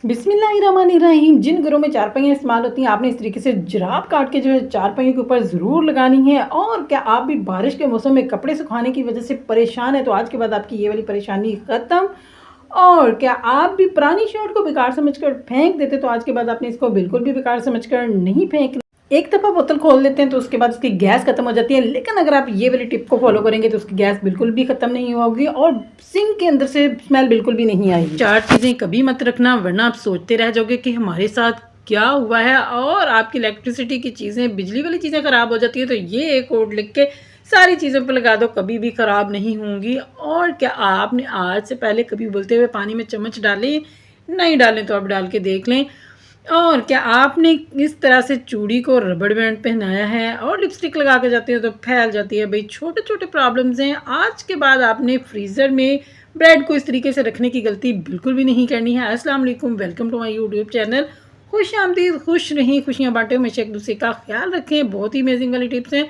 बिस्मिल्लाहिर्रहमानिर्रहीम। जिन घरों में चारपाइयाँ इस्तेमाल होती हैं, आपने इस तरीके से जुराब काट के जो है चारपाइयों के ऊपर ज़रूर लगानी है। और क्या आप भी बारिश के मौसम में कपड़े सुखाने की वजह से परेशान हैं, तो आज के बाद आपकी ये वाली परेशानी ख़त्म। और क्या आप भी पुरानी शर्ट को बेकार समझकर फेंक देते, तो आज के बाद आपने इसको बिल्कुल भी बेकार समझकर नहीं फेंकना। एक दफ़ा बोतल खोल लेते हैं तो उसके बाद उसकी गैस खत्म हो जाती है, लेकिन अगर आप ये वाली टिप को फॉलो करेंगे तो उसकी गैस बिल्कुल भी खत्म नहीं होगी और सिंक के अंदर से स्मेल बिल्कुल भी नहीं आएगी। 4 चीज़ें कभी मत रखना, वरना आप सोचते रह जाओगे कि हमारे साथ क्या हुआ है, और आपकी इलेक्ट्रिसिटी की चीज़ें, बिजली वाली चीज़ें ख़राब हो जाती है, तो ये एक कोड लिख के सारी चीज़ों पर लगा दो, कभी भी ख़राब नहीं होंगी। और क्या आपने आज से पहले कभी उबलते हुए पानी में चम्मच डाले? नहीं डालें तो आप डाल के देख लें। और क्या आपने इस तरह से चूड़ी को रबड़ बैंड पहनाया है और लिपस्टिक लगा के जाते हो तो फैल जाती है? भाई छोटे छोटे प्रॉब्लम्स हैं। आज के बाद आपने फ्रीज़र में ब्रेड को इस तरीके से रखने की गलती बिल्कुल भी नहीं करनी है। अस्सलाम वालेकुम, welcome to my YouTube channel. खुश आमदीद, खुश रहें, खुशियाँ बांटें, हमेशा एक दूसरे का ख्याल रखें। बहुत ही अमेजिंग वाली टिप्स हैं।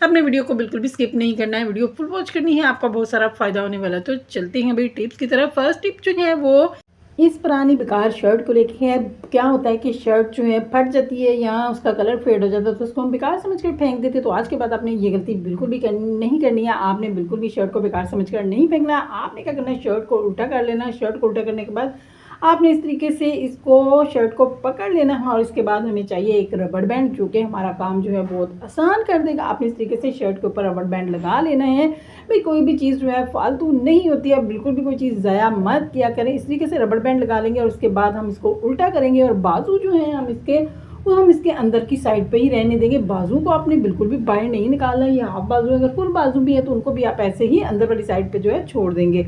अपने वीडियो को बिल्कुल भी स्किप नहीं करना है, वीडियो फुल वॉच करनी है, आपका बहुत सारा फ़ायदा होने वाला है। तो चलते हैं भाई टिप्स की तरफ। फर्स्ट टिप जो है वो इस पुरानी बेकार शर्ट को लेके है। क्या होता है कि शर्ट जो है फट जाती है या उसका कलर फेड हो जाता है, तो उसको हम बेकार समझ कर फेंक देते हैं। तो आज के बाद आपने ये गलती बिल्कुल भी नहीं करनी है। आपने बिल्कुल भी शर्ट को बेकार समझ कर नहीं फेंकना। आपने क्या करना है, शर्ट को उल्टा कर लेना। शर्ट को उल्टा करने के बाद आपने इस तरीके से इसको शर्ट को पकड़ लेना है, और इसके बाद हमें चाहिए एक रबड़ बैंड, जो कि हमारा काम जो है बहुत आसान कर देगा। आपने इस तरीके से शर्ट के ऊपर रबड़ बैंड लगा लेना है। भाई कोई भी चीज़ जो है फालतू नहीं होती है, बिल्कुल भी कोई चीज़ ज़ाया मत किया करें। इस तरीके से रबड़ बैंड लगा लेंगे और उसके बाद हम इसको उल्टा करेंगे, और बाजू जो है हम इसके अंदर की साइड पे ही रहने देंगे। बाजू को आपने बिल्कुल भी बाहर नहीं निकालना है। ये हाफ बाजू, अगर फुल बाजू भी है तो उनको भी आप ऐसे ही अंदर वाली साइड पे जो है छोड़ देंगे।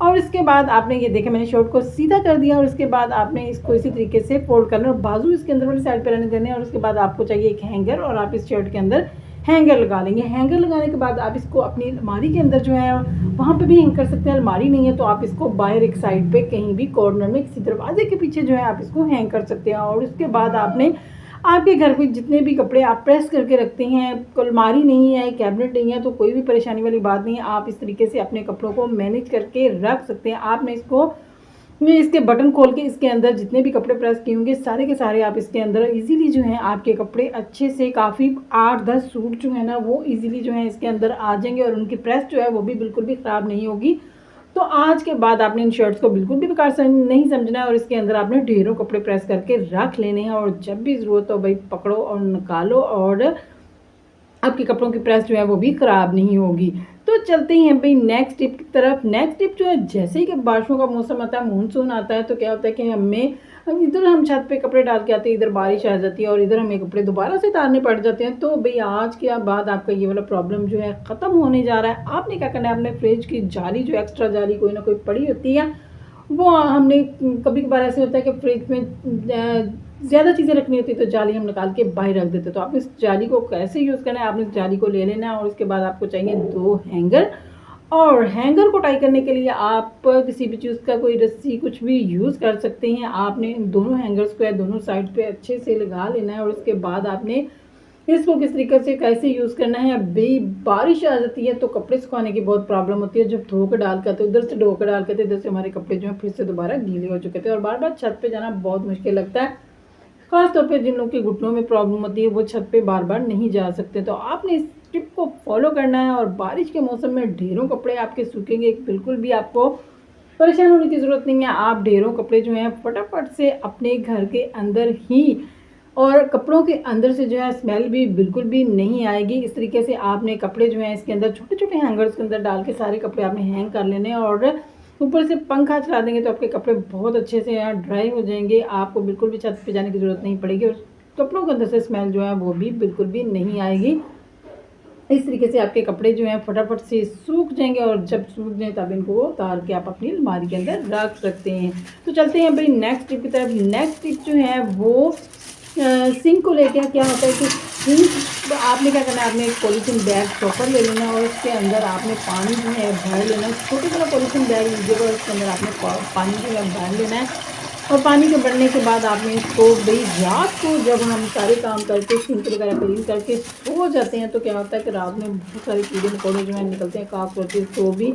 और इसके बाद आपने ये देखें, मैंने शर्ट को सीधा कर दिया, और उसके बाद आपने इसको इसी तरीके से फोल्ड करना और बाजू इसके अंदर वाली साइड पे रहने देने। और उसके बाद आपको चाहिए एक हैंगर, और आप इस शर्ट के अंदर हैंगर लगा लेंगे। हैंगर लगाने के बाद आप इसको अपनी अलमारी के अंदर जो है वहाँ पे भी हैंग कर सकते हैं। अलमारी नहीं है तो आप इसको बाहर एक साइड पे कहीं भी कॉर्नर में किसी दरवाजे के पीछे जो है आप इसको हैंग कर सकते हैं। और उसके बाद आपने आपके घर में जितने भी कपड़े आप प्रेस करके रखते हैं, अलमारी नहीं है, कैबिनेट नहीं है, तो कोई भी परेशानी वाली बात नहीं है। आप इस तरीके से अपने कपड़ों को मैनेज करके रख सकते हैं। आपने इसको में इसके बटन खोल के इसके अंदर जितने भी कपड़े प्रेस किए होंगे सारे के सारे आप इसके अंदर इजीली जो है आपके कपड़े अच्छे से काफ़ी 8-10 सूट जो है ना वो इजीली जो है इसके अंदर आ जाएंगे, और उनकी प्रेस जो है वो भी बिल्कुल भी ख़राब नहीं होगी। तो आज के बाद आपने इन शर्ट्स को बिल्कुल भी बेकार नहीं समझना है, और इसके अंदर आपने ढेरों कपड़े प्रेस करके रख लेने हैं। और जब भी ज़रूरत हो भाई पकड़ो और निकालो, और आपके कपड़ों की प्रेस जो है वो भी ख़राब नहीं होगी। तो चलते हैं भाई नेक्स्ट टिप की तरफ। नेक्स्ट टिप जो है, जैसे ही कि बारिशों का मौसम आता है, मानसून आता है, तो क्या होता है कि इधर हम छत पे कपड़े डाल के आते हैं, इधर बारिश आ जाती है और इधर हमें कपड़े दोबारा से उतारने पड़ जाते हैं। तो भाई आज के बाद आपका ये वाला प्रॉब्लम जो है ख़त्म होने जा रहा है। आपने क्या करना है, अपने फ्रिज की जाली जो एक्स्ट्रा जाली कोई ना कोई पड़ी होती है, वो हमने कभी कभार ऐसे होता है कि फ्रिज में ज़्यादा चीज़ें रखनी होती है तो जाली हम निकाल के बाहर रख देते हैं। तो आप इस जाली को कैसे यूज़ करना है, आपने इस जाली को ले लेना है, और उसके बाद आपको चाहिए 2 हैंगर। और हैंगर को टाई करने के लिए आप किसी भी चीज़ का कोई रस्सी कुछ भी यूज़ कर सकते हैं। आपने दोनों हैंगर्स को दोनों साइड पे अच्छे से लगा लेना है, और उसके बाद आपने इसको किस तरीके से कैसे यूज़ करना है। अभी बारिश आ जाती है तो कपड़े सुखाने की बहुत प्रॉब्लम होती है। जब धो कर डाल करते उधर से धो कर डाल करते, इधर से हमारे कपड़े जो है फिर से दोबारा गीले हो चुके थे, और बार बार छत पे जाना बहुत मुश्किल लगता है। खास तौर पे जिन लोगों के घुटनों में प्रॉब्लम होती है वो छत पे बार बार नहीं जा सकते। तो आपने इस टिप को फॉलो करना है, और बारिश के मौसम में ढेरों कपड़े आपके सूखेंगे, बिल्कुल भी आपको परेशान होने की ज़रूरत नहीं है। आप ढेरों कपड़े जो हैं फटाफट से अपने घर के अंदर ही, और कपड़ों के अंदर से जो है स्मेल भी बिल्कुल भी नहीं आएगी। इस तरीके से आपने कपड़े जो हैं इसके अंदर छोटे छोटे हैंगर्स के अंदर डाल के सारे कपड़े आपने हैंग कर लेने हैं, और ऊपर से पंखा चला देंगे तो आपके कपड़े बहुत अच्छे से यहाँ ड्राई हो जाएंगे। आपको बिल्कुल भी छत पे जाने की ज़रूरत नहीं पड़ेगी, और कपड़ों के अंदर से स्मेल जो है वो भी बिल्कुल भी नहीं आएगी। इस तरीके से आपके कपड़े जो हैं फटाफट से सूख जाएंगे, और जब सूख जाए तब इनको उतार के आप अपनी अलमारी के अंदर रख सकते हैं। तो चलते हैं भाई नेक्स्ट टिप की तरफ। नेक्स्ट टिप जो है वो सिंक को लेकर क्या होता है कि सिंक आपने क्या करना है, आपने एक पॉलीथीन बैग प्रॉपर ले लेना है, और उसके अंदर आपने पानी जो है भर लेना है। छोटे वाला पॉलीथीन बैग लीजिएगा, और उसके अंदर आपने पानी जो है भर लेना है। और पानी के भरने के बाद आपने इसको भाई रात को जब हम सारे काम करके सिंक वगैरह क्लीन करके सो जाते हैं, तो क्या होता है कि रात में बहुत सारे कीड़े मकोड़े जो है निकलते हैं, काकरोचेस, तो भी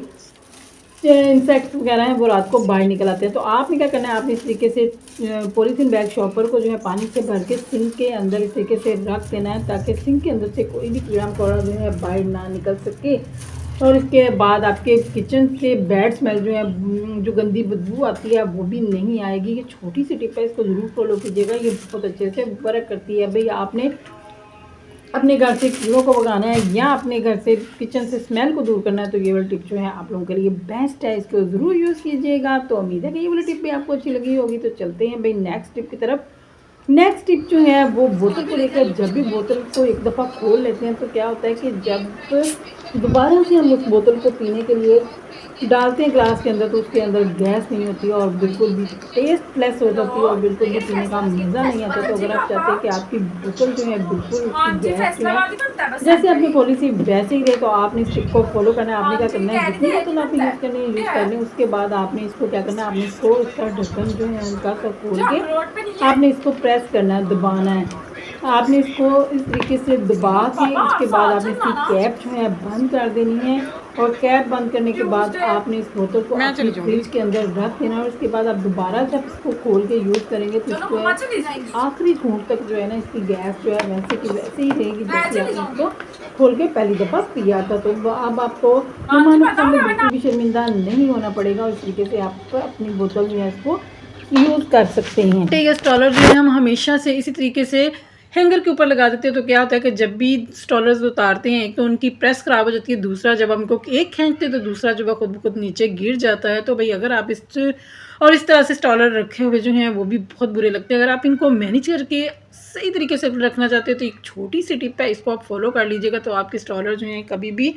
इंसेक्ट्स वगैरह हैं वो रात को बाहर निकल आते हैं। तो आपने क्या करना है, आपने इस तरीके से पॉलीथीन बैग शॉपर को जो है पानी से भर के सिंक के अंदर इस तरीके से रख देना है, ताकि सिंक के अंदर से कोई भी कीड़ा मकोड़ा जो है बाहर ना निकल सके। और इसके बाद आपके किचन से बैड स्मेल जो है, जो गंदी बदबू आती है वो भी नहीं आएगी। ये छोटी सी टिप है, इसको ज़रूर फॉलो कीजिएगा, ये बहुत अच्छे से वर्क करती है। भाई आपने अपने घर से कीड़ों को भगाना है या अपने घर से किचन से स्मेल को दूर करना है, तो ये वाली टिप जो है आप लोगों के लिए बेस्ट है, इसको ज़रूर यूज़ कीजिएगा। तो उम्मीद है कि ये वाली टिप भी आपको अच्छी लगी होगी। तो चलते हैं भाई नेक्स्ट टिप की तरफ। नेक्स्ट टिप जो है वो बोतल को लेकर, जब भी बोतल को एक दफ़ा खोल लेते हैं तो क्या होता है कि जब दोबारा से हम उस बोतल को पीने के लिए डालते हैं ग्लास के अंदर, तो उसके अंदर गैस नहीं होती और बिल्कुल भी टेस्टलेस हो जाती है और बिल्कुल भी पीने का मज़ा नहीं आता। तो अगर आप चाहते हैं कि आपकी बोतल जो है बिल्कुल उसकी गैस जो है जैसे आपकी पॉलिसी वैसे ही रहे, तो आपने इस टिप को फॉलो करना है। आपने क्या करना है, जितनी बोतल आपको यूज़ करनी है यूज़ कर लें। उसके बाद आपने इसको क्या करना है, आपने इसको इसका ढक्कन जो है हल्का सा खोल के आपने इसको प्रेस करना है, दबाना है। आपने इसको इस तरीके से दबा के उसके बाद आपने इसकी कैप जो है बंद कर देनी है। और कैप बंद करने के बाद आपने इस बोतल को अपनी फ्रिज के अंदर रख देना। और उसके बाद आप दोबारा जब इसको खोल के यूज़ करेंगे तो इसको आखिरी घूंट तक जो है ना, इसकी गैस जो है वैसे की वैसे ही रहेगी जैसे आपने इसको खोल के पहली दफ़ा पिया था। तो अब आपको मेहमानों के सामने बिल्कुल भी शर्मिंदा नहीं होना पड़ेगा और इस तरीके से आप अपनी बोतल जो है इसको यूज़ कर सकते हैं। ठीक है, स्टॉलर जो है हम हमेशा से इसी तरीके से हैंगर के ऊपर लगा देते हैं। तो क्या होता है कि जब भी स्टॉलर्स उतारते हैं, एक तो उनकी प्रेस ख़राब हो जाती है, दूसरा जब हम इनको एक खींचते हैं तो दूसरा जो है खुद ब खुद नीचे गिर जाता है। तो भाई अगर आप इस तरह से स्टॉलर रखे हुए जो हैं वो भी बहुत बुरे लगते हैं। अगर आप इनको मैनेज करके सही तरीके से रखना चाहते हो तो एक छोटी सी टिप है, इसको आप फॉलो कर लीजिएगा। तो आपके स्टॉलर जो हैं कभी भी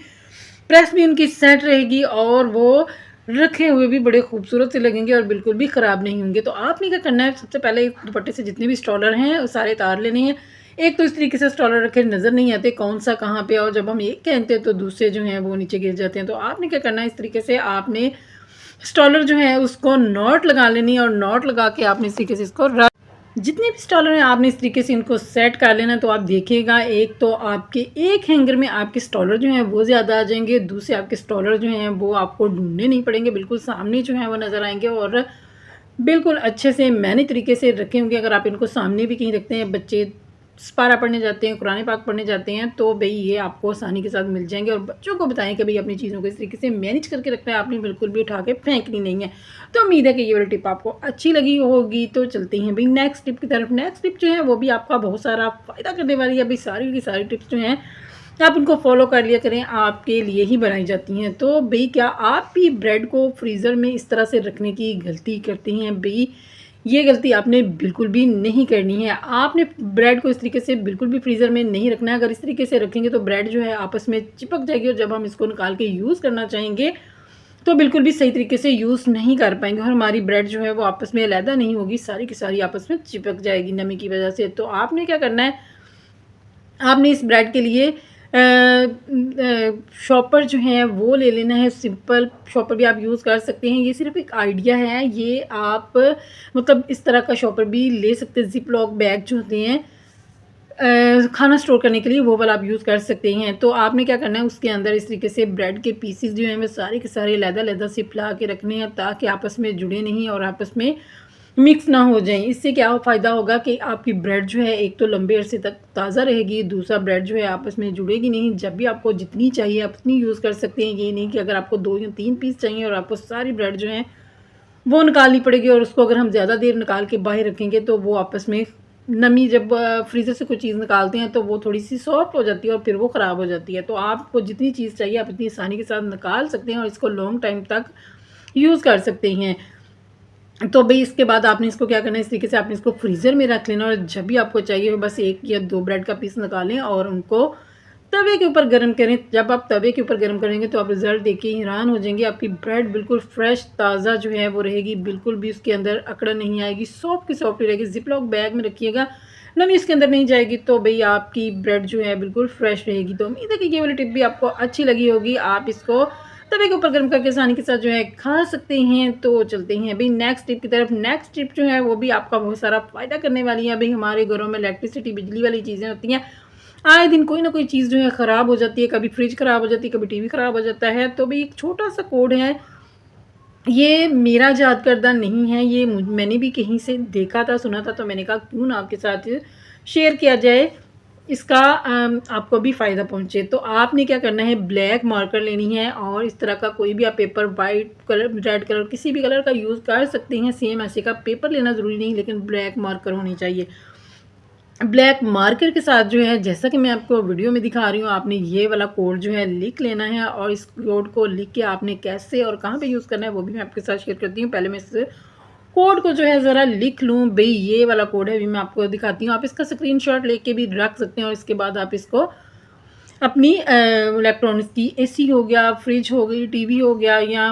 प्रेस भी उनकी सेट रहेगी और वो रखे हुए भी बड़े खूबसूरत से लगेंगे और बिल्कुल भी ख़राब नहीं होंगे। तो आपने क्या करना है, सबसे पहले दुपट्टे से जितने भी स्टॉलर हैं वो सारे तार लेने हैं। एक तो इस तरीके से स्टॉलर रखे नज़र नहीं आते कौन सा कहाँ पे, और जब हम एक कहते हैं तो दूसरे जो हैं वो नीचे गिर जाते हैं। तो आपने क्या करना है, इस तरीके से आपने स्टॉलर जो है उसको नॉट लगा लेनी है और नॉट लगा के आपने इस तरीके से इसको जितने भी स्टॉलर हैं आपने इस तरीके से इनको सेट कर लेना। तो आप देखिएगा, एक तो आपके एक हैंगर में आपके स्टॉलर जो हैं वो ज़्यादा आ जाएंगे, दूसरे आपके स्टॉलर जो हैं वो आपको ढूंढने नहीं पड़ेंगे, बिल्कुल सामने जो हैं वो नज़र आएंगे और बिल्कुल अच्छे से मैंने तरीके से रखे होंगे। अगर आप इनको सामने भी कहीं रखते हैं, बच्चे पारा पढ़ने जाते हैं, कुरान पाक पढ़ने जाते हैं, तो भाई ये आपको आसानी के साथ मिल जाएंगे। और बच्चों को बताएं कि भाई अपनी चीज़ों को इस तरीके से मैनेज करके रखना है, आपने बिल्कुल भी उठा के फेंकनी नहीं है। तो उम्मीद है कि ये वाली टिप आपको अच्छी लगी होगी। तो चलते हैं भाई नेक्स्ट टिप की तरफ। नेक्स्ट टिप जो है वो भी आपका बहुत सारा फ़ायदा करने वाली है। भाई सारी की सारी टिप्स जो हैं आप इनको फॉलो कर लिया करें, आपके लिए ही बनाई जाती हैं। तो भाई क्या आप भी ब्रेड को फ्रीज़र में इस तरह से रखने की गलती करती हैं? भाई ये गलती आपने बिल्कुल भी नहीं करनी है। आपने ब्रेड को इस तरीके से बिल्कुल भी फ्रीज़र में नहीं रखना है। अगर इस तरीके से रखेंगे तो ब्रेड जो है आपस में चिपक जाएगी और जब हम इसको निकाल के यूज़ करना चाहेंगे तो बिल्कुल भी सही तरीके से यूज़ नहीं कर पाएंगे और हमारी ब्रेड जो है वो आपस में अलहदा नहीं होगी, सारी की सारी आपस में चिपक जाएगी नमी की वजह से। तो आपने क्या करना है, आपने इस ब्रेड के लिए शॉपर जो है वो ले लेना है। सिंपल शॉपर भी आप यूज़ कर सकते हैं, ये सिर्फ एक आइडिया है। ये आप मतलब इस तरह का शॉपर भी ले सकते हैं। ज़िप लॉक बैग जो होते हैं खाना स्टोर करने के लिए, वो वाला आप यूज़ कर सकते हैं। तो आपने क्या करना है, उसके अंदर इस तरीके से ब्रेड के पीसेस जो हैं वो सारे के सारे अलग-अलग से फैला के रखने हैं ताकि आपस में जुड़े नहीं और आपस में मिक्स ना हो जाएं। इससे क्या फ़ायदा होगा कि आपकी ब्रेड जो है एक तो लंबे अरसे तक ताज़ा रहेगी, दूसरा ब्रेड जो है आपस में जुड़ेगी नहीं। जब भी आपको जितनी चाहिए आप उतनी यूज़ कर सकते हैं। ये नहीं कि अगर आपको 2 या 3 पीस चाहिए और आपको सारी ब्रेड जो है वो निकालनी पड़ेगी और उसको अगर हम ज़्यादा देर निकाल के बाहर रखेंगे तो वो आपस में नमी, जब फ्रीज़र से कोई चीज़ निकालते हैं तो वो थोड़ी सी सॉफ्ट हो जाती है और फिर वो ख़राब हो जाती है। तो आपको जितनी चीज़ चाहिए आप इतनी आसानी के साथ निकाल सकते हैं और इसको लॉन्ग टाइम तक यूज़ कर सकते हैं। तो भाई इसके बाद आपने इसको क्या करना है, इस तरीके से आपने इसको फ्रीज़र में रख लेना और जब भी आपको चाहिए बस 1 या 2 ब्रेड का पीस निकालें और उनको तवे के ऊपर गर्म करें। जब आप तवे के ऊपर गर्म करेंगे तो आप रिज़ल्ट देख के हैरान हो जाएंगे। आपकी ब्रेड बिल्कुल फ्रेश ताज़ा जो है वो रहेगी, बिल्कुल भी उसके अंदर अकड़ नहीं आएगी, सॉफ्ट की सॉफ्ट रहेगी। ज़िप लॉक बैग में रखिएगा, नमी इसके अंदर नहीं जाएगी, तो भाई आपकी ब्रेड जो है बिल्कुल फ्रेश रहेगी। तो उम्मीद है कि ये वाली टिप भी आपको अच्छी लगी होगी। आप इसको तवे के ऊपर गर्म करके आसानी के साथ जो है खा सकते हैं। तो चलते हैं भाई नेक्स्ट टिप की तरफ। नेक्स्ट टिप जो है वो भी आपका बहुत सारा फ़ायदा करने वाली है। भाई हमारे घरों में इलेक्ट्रिसिटी, बिजली वाली चीज़ें होती हैं, आए दिन कोई ना कोई चीज़ जो है ख़राब हो जाती है। कभी फ्रिज ख़राब हो जाती है, कभी टीवी ख़राब हो जाता है। तो भाई एक छोटा सा कोड है, ये मेरा याद करदा नहीं है, ये मैंने भी कहीं से देखा था, सुना था, तो मैंने कहा क्यों ना आपके साथ शेयर किया जाए, इसका आपको भी फ़ायदा पहुँचे। तो आपने क्या करना है, ब्लैक मार्कर लेनी है और इस तरह का कोई भी आप paper, white colour, red colour, किसी भी कलर का यूज़ कर सकते हैं। सेम ऐसे का पेपर लेना ज़रूरी नहीं, लेकिन ब्लैक मार्कर होनी चाहिए। ब्लैक मार्कर के साथ जो है, जैसा कि मैं आपको वीडियो में दिखा रही हूँ, आपने ये वाला कोड जो है लिख लेना है और इस कोड को लिख के आपने कैसे और कहाँ पे यूज़ करना है वो भी मैं आपके साथ शेयर करती हूँ। पहले मैं इस कोड को जो है ज़रा लिख लूँ, भई ये वाला कोड है, अभी मैं आपको दिखाती हूँ। आप इसका स्क्रीनशॉट लेके भी रख सकते हैं और इसके बाद आप इसको अपनी इलेक्ट्रॉनिक्स की, एसी हो गया, फ्रिज हो गई, टीवी हो गया, या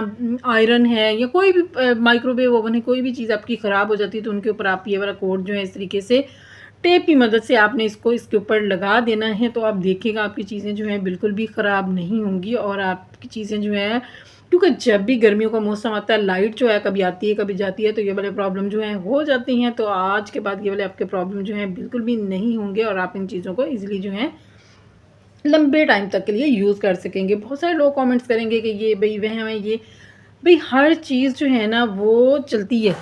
आयरन है, या कोई भी माइक्रोवेव ओवन है, कोई भी चीज़ आपकी ख़राब हो जाती है तो उनके ऊपर आप ये वाला कोड जो है इस तरीके से टेप की मदद से आपने इसको इसके ऊपर लगा देना है। तो आप देखिएगा आपकी चीज़ें जो हैं बिल्कुल भी ख़राब नहीं होंगी और आपकी चीज़ें जो हैं, क्योंकि जब भी गर्मियों का मौसम आता है, लाइट जो है कभी आती है कभी जाती है, तो ये वाले प्रॉब्लम जो हैं हो जाती हैं। तो आज के बाद ये वाले आपके प्रॉब्लम जो हैं बिल्कुल भी नहीं होंगे और आप इन चीज़ों को ईज़िली जो है लंबे टाइम तक के लिए यूज़ कर सकेंगे। बहुत सारे लोग कमेंट्स करेंगे कि ये भई वहम है, ये भई हर चीज़ जो है ना वो चलती है।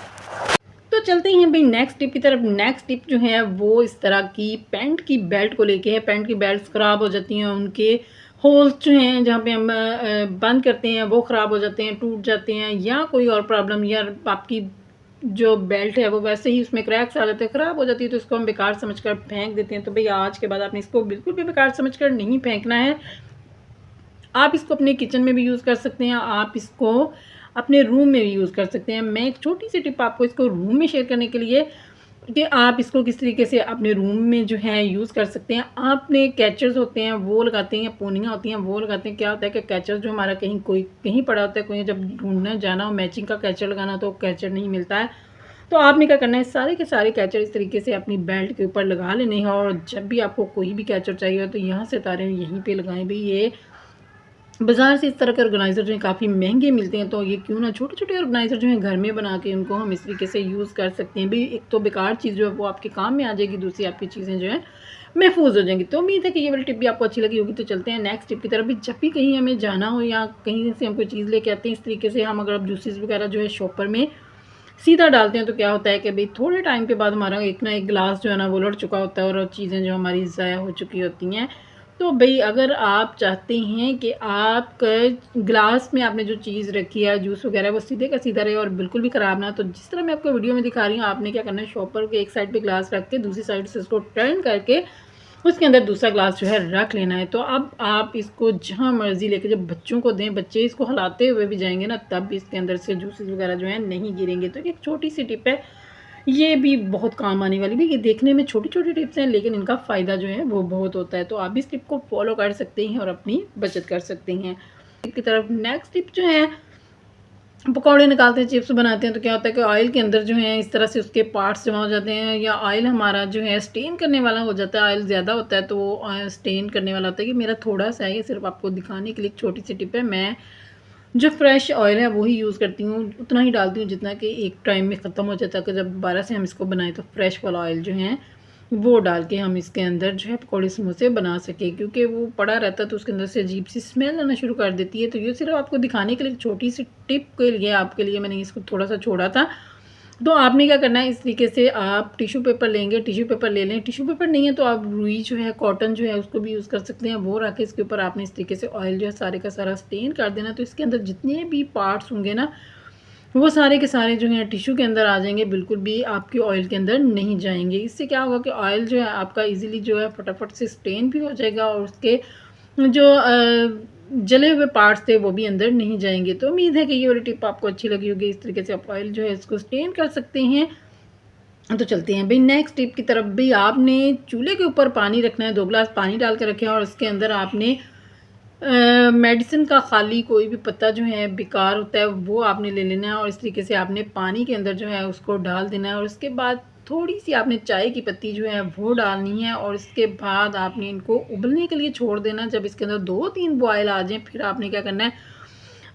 तो चलते हैं भई नेक्स्ट टिप की तरफ। नेक्स्ट टिप जो है वो इस तरह की पैंट की बेल्ट को लेके है। पैंट की बेल्ट्स ख़राब हो जाती हैं, उनके होल्स जो हैं जहाँ पे हम बंद करते हैं वो ख़राब हो जाते हैं, टूट जाते हैं, या कोई और प्रॉब्लम, या आपकी जो बेल्ट है वो वैसे ही उसमें क्रैक्स आ जाते हैं, ख़राब हो जाती है, तो इसको हम बेकार समझकर फेंक देते हैं। तो भई आज के बाद आपने इसको बिल्कुल भी बेकार समझकर नहीं फेंकना है। आप इसको अपने किचन में भी यूज़ कर सकते हैं, आप इसको अपने रूम में भी यूज़ कर सकते हैं। मैं एक छोटी-सी टिप आपको इसको रूम में शेयर करने के लिए, कि आप इसको किस तरीके से अपने रूम में जो है यूज़ कर सकते हैं। आपने कैचर्स होते हैं वो लगाते हैं, या पोनियाँ होती हैं वो लगाते हैं। क्या होता है कि कैचर जो हमारा कहीं पड़ा होता है, कोई जब ढूँढने जाना हो मैचिंग का कैचर लगाना, तो कैचर नहीं मिलता है। तो आपने क्या करना है, सारे के सारे कैचर इस तरीके से अपनी बेल्ट के ऊपर लगा लेने हैं और जब भी आपको कोई भी कैचर चाहिए हो तो यहाँ से तारे यहीं पे लगाएँ। भई ये बाज़ार से इस तरह के ऑर्गेनाइज़र जो हैं काफ़ी महंगे मिलते हैं, तो ये क्यों ना छोटे-छोटे ऑर्गेनाइज़र जो हैं घर में बना के उनको हम इस तरीके से यूज़ कर सकते हैं। भई एक तो बेकार चीज़ जो है वो आपके काम में आ जाएगी, दूसरी आपकी चीज़ें जो हैं महफूज़ हो जाएँगी। तो उम्मीद है कि ये वाली टिप भी आपको अच्छी लगी होगी। तो चलते हैं नेक्स्ट टिप की तरफ। भी जब भी कहीं हमें जाना हो या कहीं से हम कोई चीज़ लेके आते हैं, इस तरीके से हम अगर जूसेस वगैरह जो है शॉपर में सीधा डालते हैं, तो क्या होता है कि भई थोड़े टाइम के बाद हमारा एक ना एक गिलास जो है ना वो उलट चुका होता है और चीज़ें जो हमारी ज़ाया हो चुकी होती हैं। तो भई अगर आप चाहते हैं कि आपका ग्लास में आपने जो चीज़ रखी है जूस वगैरह वो सीधे का सीधा रहे और बिल्कुल भी ख़राब ना, तो जिस तरह मैं आपको वीडियो में दिखा रही हूँ, आपने क्या करना है, शॉपर के एक साइड पे ग्लास रख के दूसरी साइड से इसको टर्न करके उसके अंदर दूसरा ग्लास जो है रख लेना है। तो अब आप इसको जहाँ मर्ज़ी लेके जब बच्चों को दें, बच्चे इसको हिलाते हुए भी जाएँगे ना, तब भी इसके अंदर से जूसेस वगैरह जो हैं नहीं गिरेंगे। तो एक छोटी-सी टिप है, ये भी बहुत काम आने वाली भी। ये देखने में छोटी-छोटी टिप्स हैं, लेकिन इनका फ़ायदा जो है वो बहुत होता है। तो आप भी इस टिप को फ़ॉलो कर सकते हैं और अपनी बचत कर सकते हैं। टिप की तरफ नेक्स्ट टिप जो है, पकौड़े निकालते हैं, चिप्स बनाते हैं, तो क्या होता है कि ऑयल के अंदर जो है इस तरह से उसके पार्ट्स जमा हो जाते हैं, या ऑयल हमारा जो है स्टेन करने वाला हो जाता है। ऑयल ज़्यादा होता है तो वो स्टेन करने वाला होता है। कि मेरा थोड़ा-सा है, ये सिर्फ़ आपको दिखाने के लिए एक छोटी-सी टिप है। मैं जो फ्रेश ऑयल है वही यूज़ करती हूँ, उतना ही डालती हूँ जितना कि एक टाइम में ख़त्म हो जाता है, कि जब दोबारा से हम इसको बनाएँ तो फ्रेश वाला ऑयल जो है वो डाल के हम इसके अंदर जो है पकौड़े समोसे बना सकें। क्योंकि वो पड़ा रहता है तो उसके अंदर से अजीब सी स्मेल आना शुरू कर देती है। तो ये सिर्फ़ आपको दिखाने के लिए छोटी सी टिप के लिए आपके लिए मैंने इसको थोड़ा-सा छोड़ा था। तो आपने क्या करना है, इस तरीके से आप टिश्यू पेपर लेंगे, टिश्यू पेपर ले लें। टिश्यू पेपर नहीं है तो आप रुई जो है, कॉटन जो है उसको भी यूज़ कर सकते हैं। वो रख के इसके ऊपर आपने इस तरीके से ऑयल जो है सारे का सारा स्टेन कर देना। तो इसके अंदर जितने भी पार्ट्स होंगे ना, वो सारे के सारे जो हैं टिश्यू के अंदर आ जाएँगे, बिल्कुल भी आपके ऑयल के अंदर नहीं जाएँगे। इससे क्या होगा कि ऑयल जो है आपका ईज़िली जो है फटाफट से स्टेन भी हो जाएगा और उसके जो जले हुए पार्ट्स थे वो भी अंदर नहीं जाएँगे। तो उम्मीद है कि ये वाली टिप आपको अच्छी लगी होगी। इस तरीके से आप ऑयल जो है इसको स्टेन कर सकते हैं। तो चलते हैं भई नेक्स्ट टिप की तरफ। भई आपने चूल्हे के ऊपर पानी रखना है, 2 ग्लास पानी डाल के रखें और उसके अंदर आपने मेडिसिन का खाली कोई भी पत्ता जो है बेकार होता है वो आपने ले लेना है और इस तरीके से आपने पानी के अंदर जो है उसको डाल देना है और उसके बाद थोड़ी-सी आपने चाय की पत्ती जो है वो डालनी है और इसके बाद आपने इनको उबलने के लिए छोड़ देना। जब इसके अंदर 2-3 बॉयल आ जाएँ, फिर आपने क्या करना है,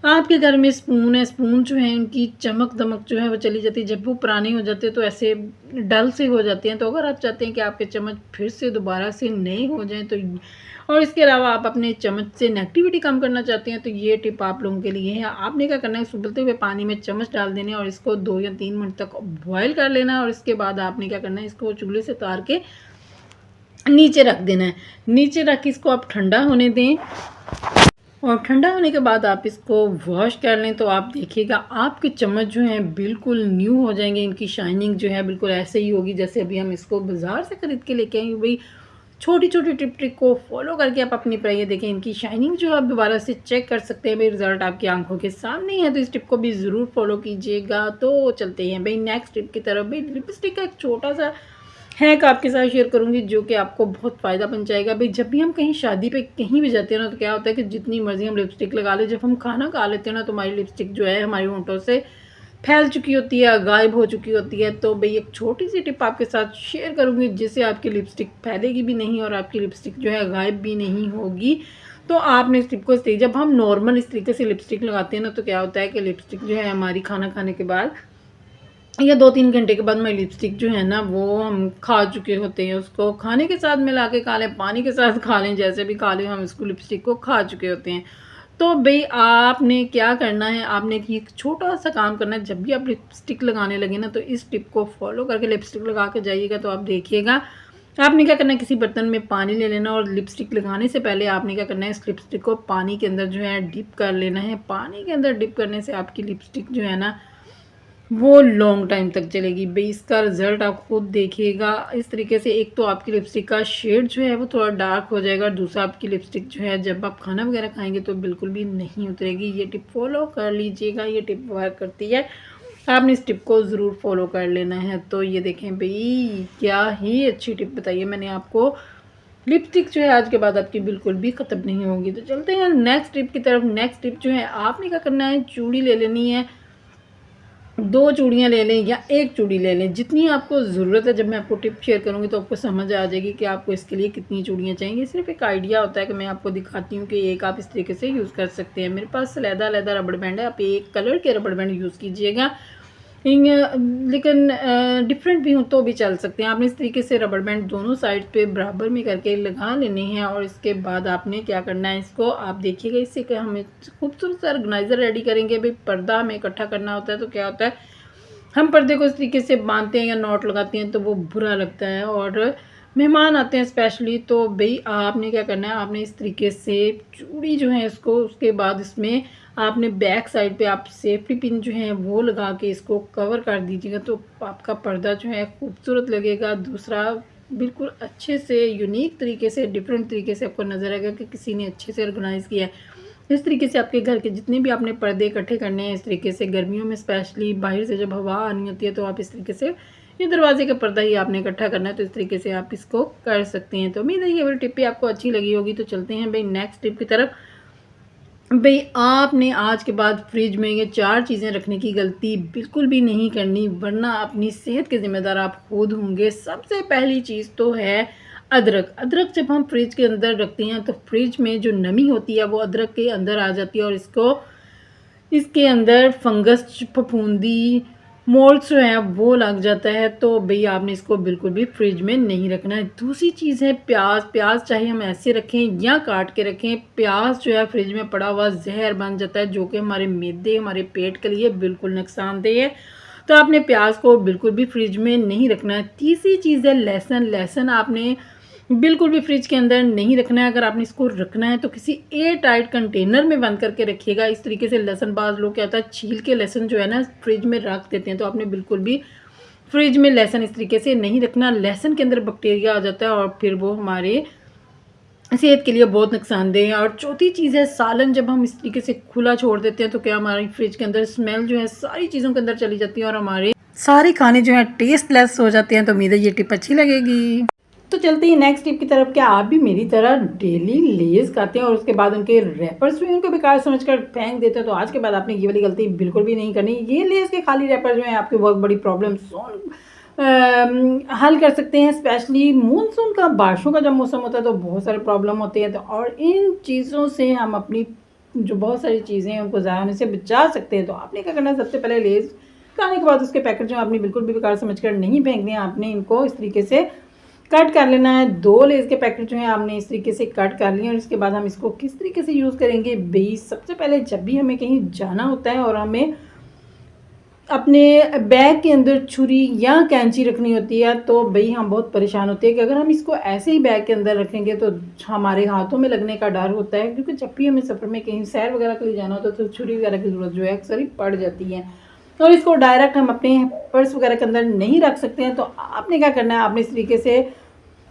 आपके घर में स्पून है, स्पून जो है उनकी चमक-दमक जो है वो चली जाती है। जब वो पुराने हो जाते हैं तो ऐसे डल से हो जाते हैं। तो अगर आप चाहते हैं कि आपके चम्मच फिर से दोबारा से नए हो जाएँ तो और इसके अलावा आप अपने चम्मच से नेगेटिविटी कम करना चाहते हैं तो ये टिप आप लोगों के लिए है। आपने क्या करना है, उबलते हुए पानी में चम्मच डाल देने और इसको 2 या 3 मिनट तक बॉयल कर लेना है और इसके बाद आपने क्या करना है, इसको चूल्हे से उतार के नीचे रख देना है। नीचे रख के इसको आप ठंडा होने दें और ठंडा होने के बाद आप इसको वॉश कर लें तो आप देखिएगा आपके चम्मच जो हैं बिल्कुल न्यू हो जाएंगे। इनकी शाइनिंग जो है बिल्कुल ऐसे ही होगी जैसे अभी हम इसको बाज़ार से ख़रीद के लेके आएंगे। भाई छोटी छोटी टिप ट्रिक को फॉलो करके आप अपनी पर ये देखें, इनकी शाइनिंग जो है आप दोबारा से चेक कर सकते हैं। भाई रिज़ल्ट आपकी आंखों के सामने ही है, तो इस टिप को भी ज़रूर फॉलो कीजिएगा। तो चलते हैं भाई नेक्स्ट टिप की तरफ। भाई लिपस्टिक का एक छोटा सा हैक आपके साथ शेयर करूँगी जो कि आपको बहुत फ़ायदा पहुँचाएगा। भाई जब भी हम कहीं शादी पे कहीं भी जाते हैं ना तो क्या होता है कि जितनी मर्ज़ी हम लिपस्टिक लगा लें, जब हम खाना खा लेते हैं ना तो हमारी लिपस्टिक जो है हमारे होंठों से फैल चुकी होती है, गायब हो चुकी होती है। तो भाई एक छोटी सी टिप आपके साथ शेयर करूँगी जिससे आपकी लिपस्टिक फैलेगी भी नहीं और आपकी लिपस्टिक जो है गायब भी नहीं होगी। तो आपने इस टिप को जब हम नॉर्मल इस तरीके से लिपस्टिक लगाते हैं ना तो क्या होता है कि लिपस्टिक जो है हमारी खाना खाने के बाद या 2-3 घंटे के बाद हमारी लिपस्टिक जो है ना वो हम खा चुके होते हैं। उसको खाने के साथ मिला के खा लें, पानी के साथ खा लें, जैसे भी खा लें, हम इसको लिपस्टिक को खा चुके होते हैं। तो भई आपने क्या करना है, आपने एक छोटा-सा काम करना है। जब भी आप लिपस्टिक लगाने लगे ना तो इस टिप को फॉलो करके लिपस्टिक लगा के जाइएगा तो आप देखिएगा आपने क्या करना है, किसी बर्तन में पानी ले लेना और लिपस्टिक लगाने से पहले आपने क्या करना है, इस लिपस्टिक को पानी के अंदर जो है डिप कर लेना है। पानी के अंदर डिप करने से आपकी लिपस्टिक जो है ना वो लॉन्ग टाइम तक चलेगी। भाई इसका रिज़ल्ट आप खुद देखिएगा। इस तरीके से एक तो आपकी लिपस्टिक का शेड जो है वो थोड़ा डार्क हो जाएगा, दूसरा आपकी लिपस्टिक जो है जब आप खाना वगैरह खाएंगे तो बिल्कुल भी नहीं उतरेगी। ये टिप फॉलो कर लीजिएगा, ये टिप वर्क करती है, आपने इस टिप को ज़रूर फॉलो कर लेना है। तो ये देखें भाई क्या ही अच्छी टिप बताई है मैंने आपको। लिपस्टिक जो है आज के बाद आपकी बिल्कुल भी ख़त्म नहीं होगी। तो चलते हैं नेक्स्ट टिप की तरफ। नेक्स्ट टिप जो है आपने क्या करना है, चूड़ी ले लेनी है। 2 चूड़ियाँ ले लें या 1 चूड़ी ले लें, जितनी आपको ज़रूरत है। जब मैं आपको टिप शेयर करूँगी तो आपको समझ आ जाएगी कि आपको इसके लिए कितनी चूड़ियाँ चाहिए। सिर्फ़ एक आइडिया होता है कि मैं आपको दिखाती हूँ कि एक आप इस तरीके से यूज़ कर सकते हैं। मेरे पास अलग-अलग रबड़ बैंड है, आप एक कलर के रबड़ बैंड यूज़ कीजिएगा। लेकिन डिफरेंट भी हो तो भी चल सकते हैं। आपने इस तरीके से रबड़ बैंड दोनों साइड पे बराबर में करके लगा लेने हैं और इसके बाद आपने क्या करना है, इसको आप देखिएगा, इससे कि हमें खूबसूरत सा ऑर्गेनाइज़र रेडी करेंगे। भाई पर्दा हमें इकट्ठा करना होता है तो क्या होता है, हम पर्दे को इस तरीके से बांधते हैं या नॉट लगाते हैं तो वो बुरा लगता है और मेहमान आते हैं स्पेशली। तो भाई आपने क्या करना है, आपने इस तरीके से चूड़ी जो है इसको, उसके बाद इसमें आपने बैक साइड पे आप सेफ्टी पिन जो है वो लगा के इसको कवर कर दीजिएगा तो आपका पर्दा जो है खूबसूरत लगेगा। दूसरा बिल्कुल अच्छे से यूनिक तरीके से, डिफरेंट तरीके से आपको नज़र आएगा कि किसी ने अच्छे से ऑर्गेनाइज़ किया है। इस तरीके से आपके घर के जितने भी आपने पर्दे इकट्ठे करने हैं, इस तरीके से गर्मियों में स्पेशली बाहर से जब हवा आनी होती है तो आप इस तरीके से ये दरवाजे का पर्दा ही आपने इकट्ठा करना है। तो इस तरीके से आप इसको कर सकते हैं। तो उम्मीद है ये वाली टिप भी आपको अच्छी लगी होगी। तो चलते हैं भाई नेक्स्ट टिप की तरफ। भाई आपने आज के बाद फ्रिज में ये 4 चीज़ें रखने की गलती बिल्कुल भी नहीं करनी, वरना अपनी सेहत के ज़िम्मेदार आप खुद होंगे। सबसे पहली चीज़ तो है अदरक। अदरक जब हम फ्रिज के अंदर रखते हैं तो फ्रिज में जो नमी होती है वो अदरक के अंदर आ जाती है और इसके अंदर फंगस, फफूंदी, मोल्ड्स जो हैं वो लग जाता है। तो भई आपने इसको बिल्कुल भी फ्रिज में नहीं रखना है। दूसरी चीज़ है प्याज। प्याज चाहे हम ऐसे रखें या काट के रखें, प्याज जो है फ्रिज में पड़ा हुआ ज़हर बन जाता है जो कि हमारे मैदे, हमारे पेट के लिए बिल्कुल नुकसानदेह है। तो आपने प्याज को बिल्कुल भी फ्रिज में नहीं रखना है। तीसरी चीज़ है लहसुन। लहसुन आपने बिल्कुल भी फ्रिज के अंदर नहीं रखना है। अगर आपने इसको रखना है तो किसी एयर टाइट कंटेनर में बंद करके रखिएगा। इस तरीके से लहसुन, बाज़ लोग क्या होता है छील के लहसुन जो है ना फ्रिज में रख देते हैं, तो आपने बिल्कुल भी फ्रिज में लहसुन इस तरीके से नहीं रखना। लहसुन के अंदर बैक्टीरिया आ जाता है और फिर वो हमारे सेहत के लिए बहुत नुकसानदेह है। और चौथी चीज़ है सालन। जब हम इस तरीके से खुला छोड़ देते हैं तो क्या हमारी फ्रिज के अंदर स्मेल जो है सारी चीज़ों के अंदर चली जाती है और हमारे सारे खाने जो है टेस्टलेस हो जाते हैं। तो उम्मीद है ये टिप अच्छी लगेगी। तो चलते हैं नेक्स्ट टिप की तरफ। क्या आप भी मेरी तरह डेली लेज़ खाते हैं और उसके बाद उनके रैपर्स भी उनको बेकार समझकर फेंक देते हैं? तो आज के बाद आपने ये वाली गलती बिल्कुल भी नहीं करनी। ये लेज़ के खाली रैपर जो हैं आपकी बहुत बड़ी प्रॉब्लम हल कर सकते हैं। स्पेशली मानसून का, बारिशों का जब मौसम होता है तो बहुत सारे प्रॉब्लम होते हैं। तो और इन चीज़ों से हम अपनी जो बहुत सारी चीज़ें हैं उनको ज़ाया होने से बचा सकते हैं। तो आपने क्या करना है, सबसे पहले लेज़ खाने के बाद उसके पैकेट जो है आपने बिल्कुल भी बेकार समझकर नहीं फेंकने हैं। आपने इनको इस तरीके से कट कर लेना है। 2 लेज़ के पैकेट जो हैं आपने इस तरीके से कट कर लिए और इसके बाद हम इसको किस तरीके से यूज़ करेंगे भई, सबसे पहले जब भी हमें कहीं जाना होता है और हमें अपने बैग के अंदर छुरी या कैंची रखनी होती है, तो भई हम बहुत परेशान होते हैं कि अगर हम इसको ऐसे ही बैग के अंदर रखेंगे तो हमारे हाथों में लगने का डर होता है, क्योंकि जब भी हमें सफ़र में कहीं सैर वगैरह के लिए जाना होता है तो छुरी वगैरह की ज़रूरत जो है अक्सर ही पड़ जाती है। और इसको डायरेक्ट हम अपने पर्स वगैरह के अंदर नहीं रख सकते हैं। तो आपने क्या करना है, आपने इस तरीके से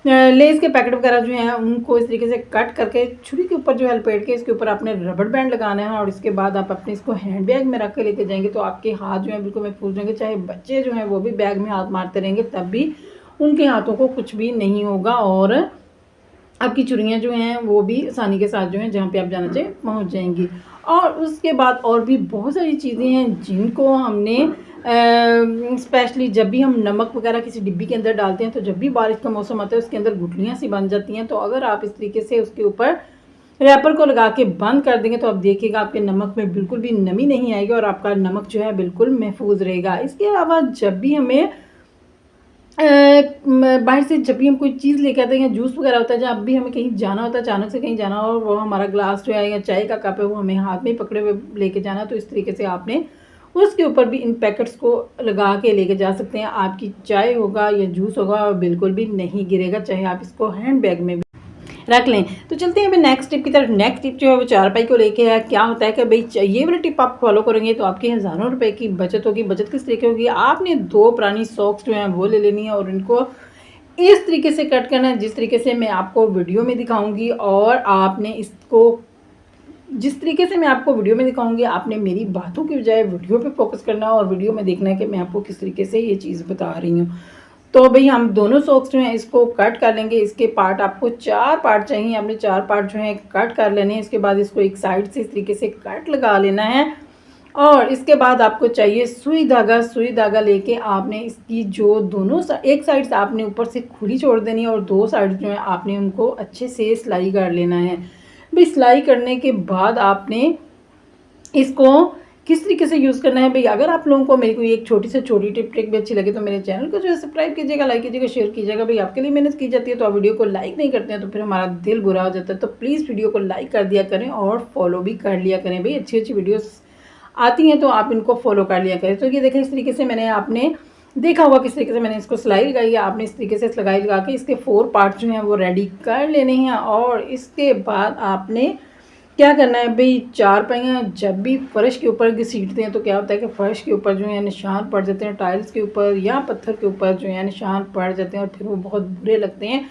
लेज़ के पैकेट वगैरह जो हैं उनको इस तरीके से कट करके छुरी के ऊपर जो है लपेट के इसके ऊपर आपने रबड़ बैंड लगाना है और इसके बाद आप अपने इसको हैंड बैग में रख के लेके जाएंगे तो आपके हाथ जो है बिल्कुल महफूज रहेंगे। चाहे बच्चे जो हैं वो भी बैग में हाथ मारते रहेंगे तब भी उनके हाथों को कुछ भी नहीं होगा और आपकी चूड़ियाँ जो हैं वो भी आसानी के साथ जो हैं जहाँ पे आप जाना चाहिए पहुँच जाएंगी। और उसके बाद और भी बहुत सारी चीज़ें हैं जिनको हमने स्पेशली जब भी हम नमक वगैरह किसी डिब्बी के अंदर डालते हैं तो जब भी बारिश का मौसम आता है उसके अंदर गुठलियाँ सी बन जाती हैं। तो अगर आप इस तरीके से उसके ऊपर रैपर को लगा के बंद कर देंगे तो आप देखिएगा आपके नमक में बिल्कुल भी नमी नहीं आएगी और आपका नमक जो है बिल्कुल महफूज रहेगा। इसके अलावा जब भी हमें बाहर से जब भी हम कोई चीज़ लेके आते हैं या जूस वगैरह होता है, जब भी हमें कहीं जाना होता है, अचानक से कहीं जाना हो और वो हमारा ग्लास जो है या चाय का कप है वो हमें हाथ में पकड़े हुए लेके जाना, तो इस तरीके से आपने उसके ऊपर भी इन पैकेट्स को लगा के लेके जा सकते हैं। आपकी चाय होगा या जूस होगा बिल्कुल भी नहीं गिरेगा, चाहे आप इसको हैंड बैग में रख लें। तो चलते हैं अभी नेक्स्ट टिप की तरफ। नेक्स्ट टिप जो है वो चारपाई को लेके है। क्या होता है कि भाई ये वाली टिप आप फॉलो करेंगे तो आपकी हज़ारों रुपए की बचत होगी। बचत किस तरीके होगी, आपने 2 पुरानी सॉक्स जो हैं वो ले लेनी है और इनको इस तरीके से कट करना है जिस तरीके से मैं आपको वीडियो में दिखाऊंगी। और आपने इसको जिस तरीके से मैं आपको वीडियो में दिखाऊंगी आपने मेरी बातों की बजाय वीडियो पे फोकस करना है और वीडियो में देखना है कि मैं आपको किस तरीके से ये चीज़ बता रही हूँ। तो भाई हम दोनों सॉक्स जो हैं इसको कट कर लेंगे। इसके पार्ट आपको 4 पार्ट चाहिए, आपने 4 पार्ट जो हैं कट कर लेने हैं। इसके बाद इसको एक साइड से इस तरीके से कट लगा लेना है और इसके बाद आपको चाहिए सुई धागा। सुई धागा लेके आपने इसकी जो दोनों एक साइड से आपने ऊपर से खुली छोड़ देनी है और 2 साइड जो है आपने उनको अच्छे से सिलाई कर लेना है। भाई सिलाई करने के बाद आपने इसको किस तरीके से यूज़ करना है, भाई अगर आप लोगों को मेरी कोई एक छोटी से छोटी टिप ट्रिक भी अच्छी लगे तो मेरे चैनल को जो है सब्सक्राइब कीजिएगा, लाइक कीजिएगा, शेयर कीजिएगा। भाई आपके लिए मेहनत की जाती है तो आप वीडियो को लाइक नहीं करते हैं तो फिर हमारा दिल बुरा हो जाता है। तो प्लीज़ वीडियो को लाइक कर दिया करें और फॉलो भी कर लिया करें। भाई अच्छी अच्छी वीडियोज़ आती हैं तो आप इनको फॉलो कर लिया करें। तो ये देखें इस तरीके से मैंने आपने देखा होगा किस तरीके से मैंने इसको सिलाई लगाई है। आपने इस तरीके से सिलाई लगा के इसके 4 पार्ट जो हैं वो रेडी कर लेने हैं। और इसके बाद आपने क्या करना है भाई, चारपाइयाँ जब भी फर्श के ऊपर घसीटते हैं तो क्या होता है कि फ़र्श के ऊपर जो है निशान पड़ जाते हैं, टाइल्स के ऊपर या पत्थर के ऊपर जो है निशान पड़ जाते हैं और फिर वो बहुत बुरे लगते हैं।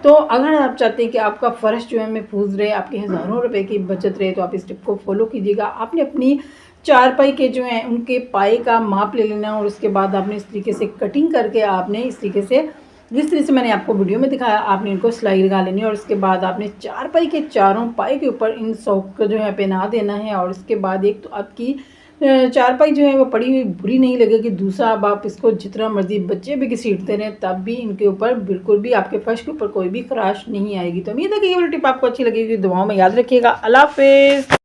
तो अगर आप चाहते हैं कि आपका फ़र्श जो है महफूज रहे, आपके हज़ारों रुपए की बचत रहे, तो आप इस टिप को फॉलो कीजिएगा। आपने अपनी चारपाई के जो हैं उनके पाए का माप ले लेना और उसके बाद आपने इस तरीके से कटिंग करके आपने इस तरीके से जिस तरह से मैंने आपको वीडियो में दिखाया आपने इनको सिलाई लगा लेनी है। और इसके बाद आपने चारपाई के चारों पाए के ऊपर इन सॉक को जो है पहना देना है। और इसके बाद एक तो आपकी चारपाई जो है वो पड़ी हुई बुरी नहीं लगेगी, दूसरा अब आप इसको जितना मर्जी बच्चे भी घसीटते रहें तब भी इनके ऊपर बिल्कुल भी आपके फर्श के ऊपर कोई भी खराश नहीं आएगी। तो उम्मीद है कि ये वाली टिप आपको अच्छी लगेगी। दुआओं में याद रखिएगा। अल्लाह हाफिज़।